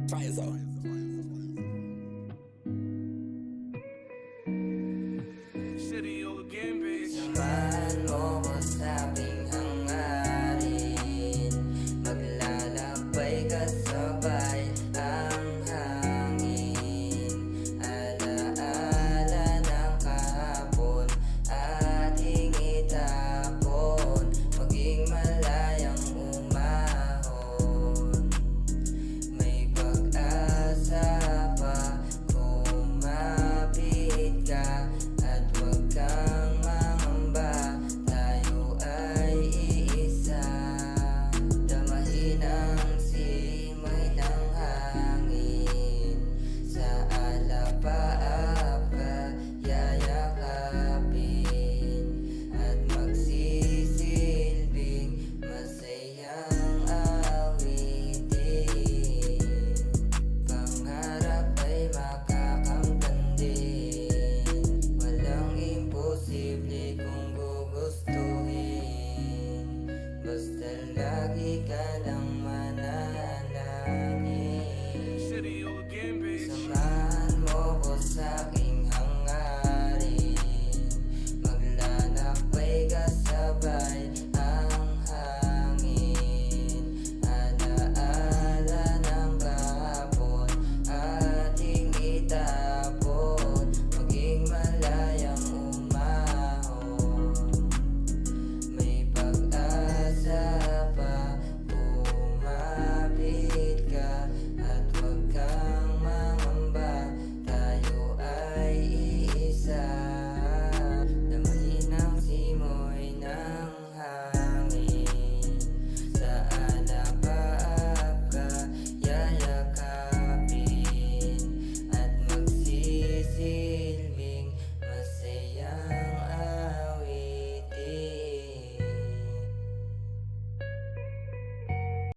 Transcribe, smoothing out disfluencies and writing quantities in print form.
Fire zone. City all again, bitch. Samahan mo ko sa aking hangarin, maglalakbay kasabay ang hangin. Alaala ng kahapon, ating itapon, maging malayang umahon. May pag-asa pa, kumapit ka at huwag kang mangamba, tayo ay iisa. Damahin ang simoy ng hangin, sa alapaap ka yayakapin, at magsisilbing masayang awitin. Pangarap ay makakamtan din, walang imposible kung gugustuhin, basta lagi ka lang